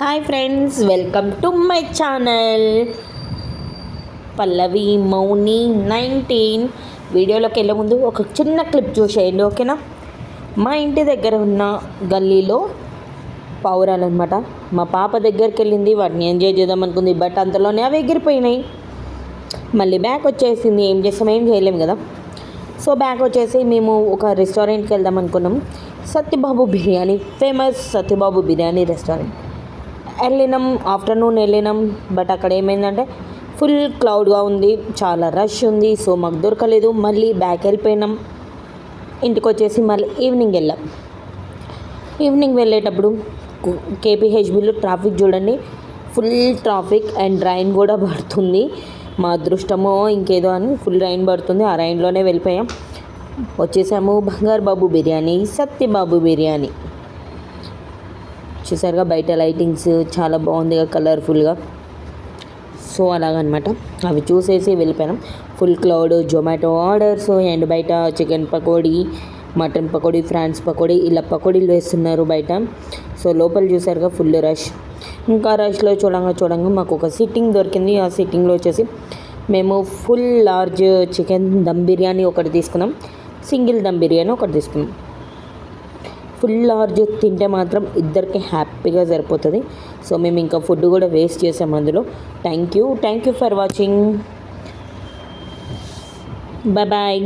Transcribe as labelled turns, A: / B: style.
A: Hi friends, welcome to my channel Pallavi Mouni 19. వీడియోలోకి వెళ్ళే ముందు ఒక చిన్న క్లిప్ చూసేయండి, ఓకేనా. మా ఇంటి దగ్గర ఉన్న గల్లీలో పావురాలన్నమాట. మా పాప దగ్గరికి వెళ్ళింది, వాటిని ఎంజాయ్ చేద్దాం అనుకుంది, బట్ అంతలోనే అవి ఎగిరిపోయినాయి. మళ్ళీ బ్యాక్ వచ్చేసింది. ఏం చేస్తాం, ఏం చేయలేము కదా. సో బ్యాక్ వచ్చేసి మేము ఒక రెస్టారెంట్కి వెళ్దాం అనుకున్నాం. సత్యబాబు బిర్యానీ, ఫేమస్ సత్యబాబు బిర్యానీ రెస్టారెంట్ వెళ్ళినాం. ఆఫ్టర్నూన్ వెళ్ళినాం, బట్ అక్కడ ఏమైందంటే ఫుల్ క్లౌడ్గా ఉంది, చాలా రష్ ఉంది. సో మాకు దొరకలేదు. మళ్ళీ బ్యాక్ వెళ్ళిపోయినాం. ఇంటికి వచ్చేసి మళ్ళీ ఈవినింగ్ వెళ్ళాం. ఈవినింగ్ వెళ్ళేటప్పుడు కేపీహెచ్బిలో ట్రాఫిక్ చూడండి, ఫుల్ ట్రాఫిక్ అండ్ రైన్ కూడా పడుతుంది. మా అదృష్టమో ఇంకేదో అని ఫుల్ రైన్ పడుతుంది. ఆ రైన్లోనే వెళ్ళిపోయాం. వచ్చేసాము బంగారు బాబు బిర్యానీ, సత్యబాబు బిర్యానీ. చూసారుగా బయట లైటింగ్స్ చాలా బాగుంది, కలర్ఫుల్గా. సో అలాగనమాట, అవి చూసేసి వెళ్ళిపోయాం. Full cloud, Zomato orders and బయట chicken pakodi, mutton pakodi, prawns pakodi, ఇలా పకోడీలు వేస్తున్నారు బయట. సో లోపల చూసారుగా ఫుల్ రష్. ఇంకా రష్లో చూడంగా మాకు ఒక సిట్టింగ్ దొరికింది. ఆ సిట్టింగ్లో వచ్చేసి మేము full large chicken dum biryani ఒకటి తీసుకున్నాం, సింగిల్ దమ్ బిర్యానీ ఒకటి తీసుకున్నాం. ఫుల్ లార్జ్ తింటే మాత్రం ఇద్దరికి హ్యాపీగా సరిపోతుంది. సో మేము ఇంకా ఫుడ్ కూడా వేస్ట్ చేసాం అందులో. Thank you for watching. Bye.